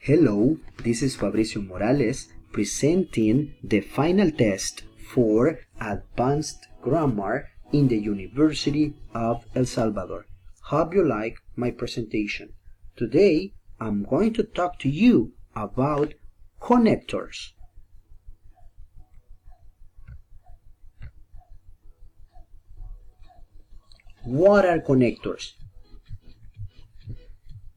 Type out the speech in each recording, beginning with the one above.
Hello, this is Fabricio Morales presenting the final test for Advanced Grammar in the University of El Salvador. Hope you like my presentation. Today, I'm going to talk to you about connectors. What are connectors?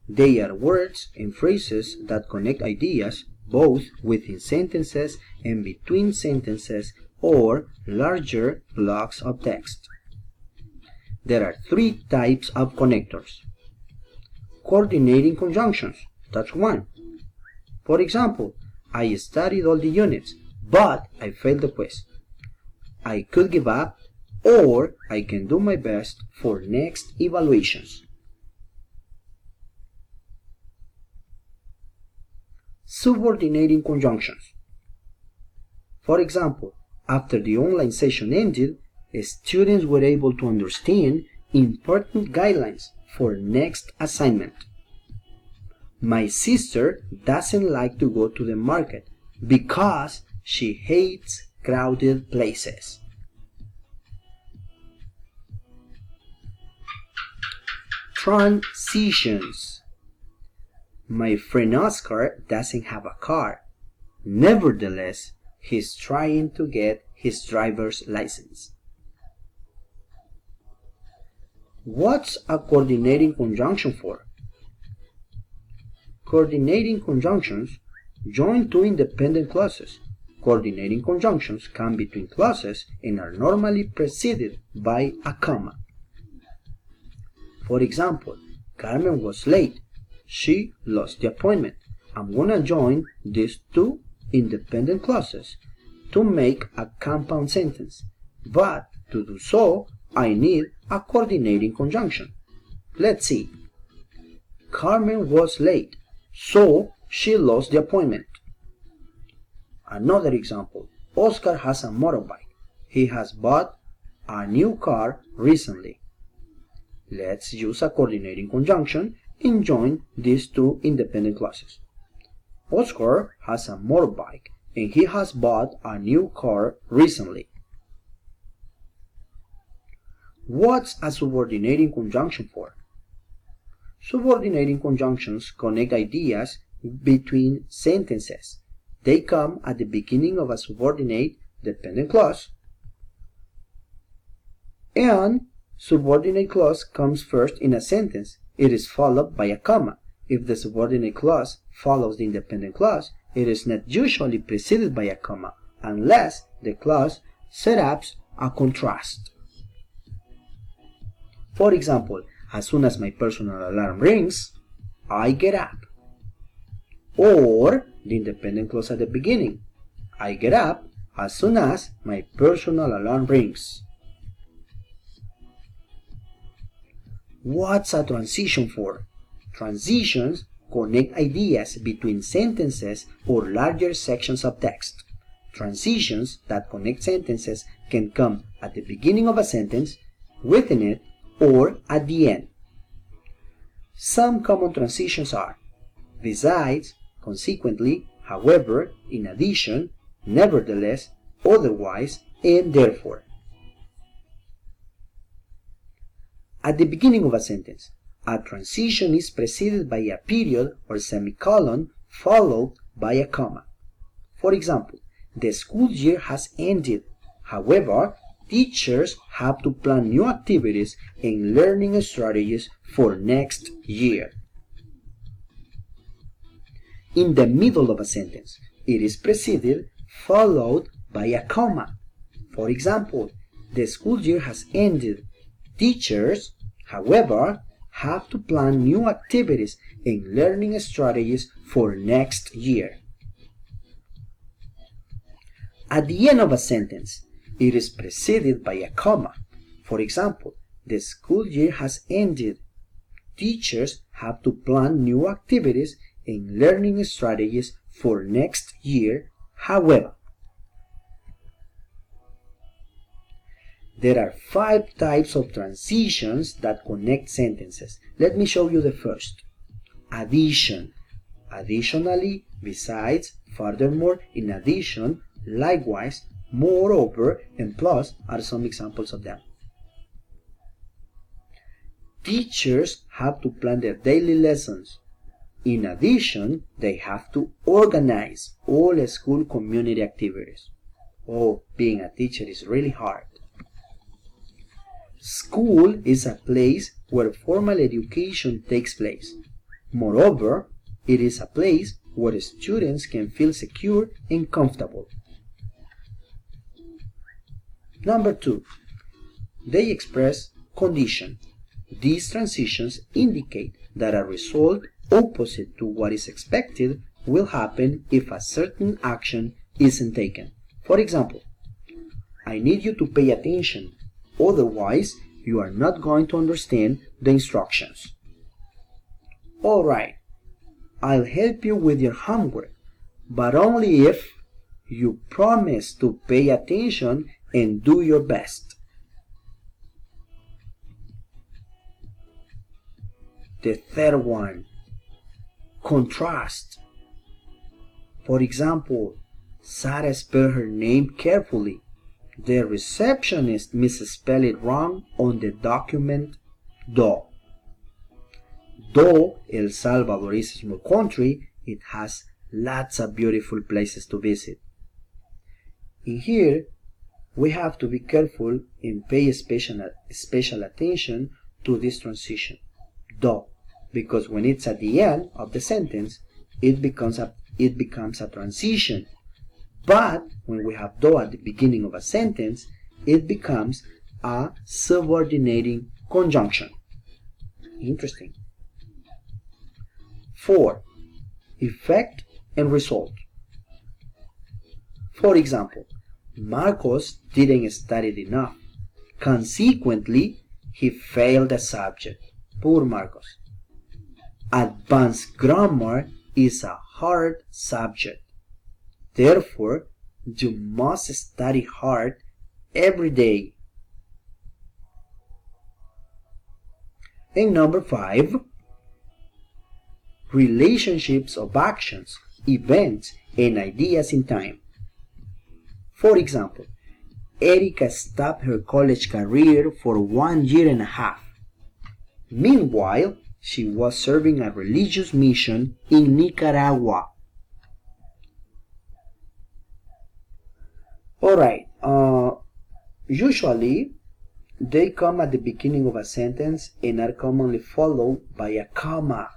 They are words and phrases that connect ideas both within sentences and between sentences or larger blocks of text. There are three types of connectors. Coordinating conjunctions, that's one. For example, I studied all the units, but I failed the quiz. I could give up, or I can do my best for next evaluations. Subordinating conjunctions. For example, after the online session ended, students were able to understand important guidelines for next assignment. My sister doesn't like to go to the market because she hates crowded places. Transitions. My friend Oscar doesn't have a car. Nevertheless, he's trying to get his driver's license. What's a coordinating conjunction for? Coordinating conjunctions join two independent clauses. Coordinating conjunctions come between clauses and are normally preceded by a comma. For example, Carmen was late. She lost the appointment. I'm gonna join these two independent clauses to make a compound sentence. But to do so, I need a coordinating conjunction. Let's see. Carmen was late, so she lost the appointment. Another example. Oscar has a motorbike. He has bought a new car recently. Let's use a coordinating conjunction and join these two independent clauses. Oscar has a motorbike and he has bought a new car recently. What's a subordinating conjunction for? Subordinating conjunctions connect ideas between sentences. They come at the beginning of a subordinate dependent clause, and subordinate clause comes first in a sentence. It is followed by a comma. If the subordinate clause follows the independent clause, it is not usually preceded by a comma, unless the clause sets up a contrast. For example, as soon as my personal alarm rings, I get up. Or the independent clause at the beginning. I get up as soon as my personal alarm rings. What's a transition for? Transitions connect ideas between sentences or larger sections of text. Transitions that connect sentences can come at the beginning of a sentence, within it, or at the end. Some common transitions are besides, consequently, however, in addition, nevertheless, otherwise, and therefore. At the beginning of a sentence, a transition is preceded by a period or semicolon followed by a comma. For example, the school year has ended. However, teachers have to plan new activities and learning strategies for next year. In the middle of a sentence, it is preceded, followed by a comma. For example, the school year has ended. Teachers, however, have to plan new activities and learning strategies for next year. At the end of a sentence, it is preceded by a comma. For example, the school year has ended. Teachers have to plan new activities and learning strategies for next year, however. There are 5 types of transitions that connect sentences. Let me show you the first. Addition. additionally, besides, furthermore, in addition, likewise, moreover, and plus are some examples of them. Teachers have to plan their daily lessons. In addition, they have to organize all school community activities. Oh, being a teacher is really hard. School is a place where formal education takes place. Moreover, it is a place where students can feel secure and comfortable. Number 2, they express condition. These transitions indicate that a result opposite to what is expected will happen if a certain action isn't taken. For example, I need you to pay attention, otherwise you are not going to understand the instructions. Alright, I'll help you with your homework, but only if you promise to pay attention and do your best. The third one, contrast. For example, Sarah spelled her name carefully. The receptionist misspelled it wrong on the document do. Though El Salvador is a small country, it has lots of beautiful places to visit. In here, we have to be careful and pay special attention to this transition, do, because when it's at the end of the sentence, it becomes a transition. But when we have do at the beginning of a sentence, it becomes a subordinating conjunction. Interesting. 4. Effect and result. For example, Marcos didn't study enough. Consequently, he failed the subject. Poor Marcos. Advanced grammar is a hard subject. Therefore, you must study hard every day. And number 5, relationships of actions, events, and ideas in time. For example, Erika stopped her college career for 1 year and a half. Meanwhile, she was serving a religious mission in Nicaragua. Alright, usually they come at the beginning of a sentence and are commonly followed by a comma,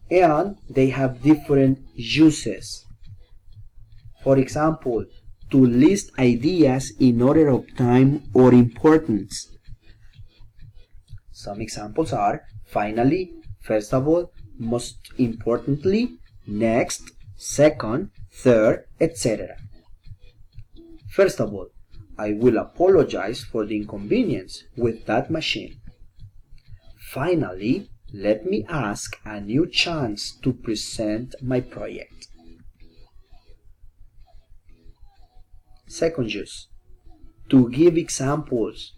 and they have different uses. For example, to list ideas in order of time or importance. Some examples are finally, first of all, most importantly, next, second, third, etc. First of all, I will apologize for the inconvenience with that machine. Finally, let me ask a new chance to present my project. Second use, to give examples.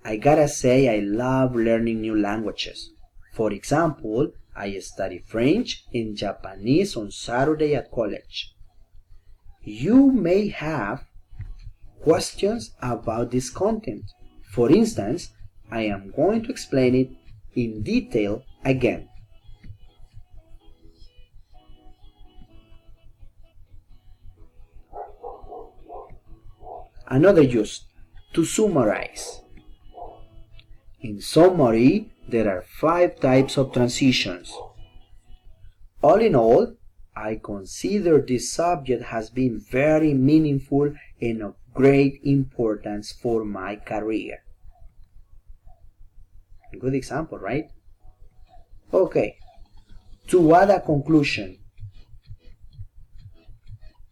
I gotta say I love learning new languages. For example, I study French and Japanese on Saturday at college. You may have questions about this content. For instance, I am going to explain it in detail again. Another use, to summarize. In summary, there are 5 types of transitions. All in all, I consider this subject has been very meaningful and of great importance for my career. A good example, right? Okay, to add a conclusion.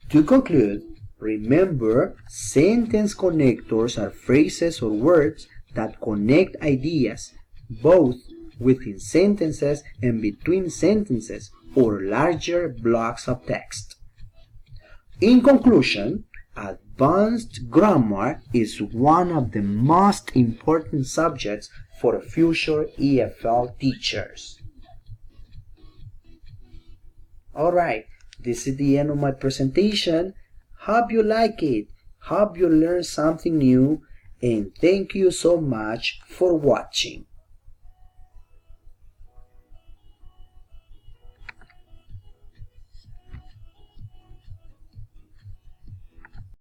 To conclude, remember, sentence connectors are phrases or words that connect ideas both within sentences and between sentences or larger blocks of text. In conclusion, advanced grammar is one of the most important subjects for future EFL teachers. Alright, this is the end of my presentation. Hope you like it. Hope you learned something new, and thank you so much for watching.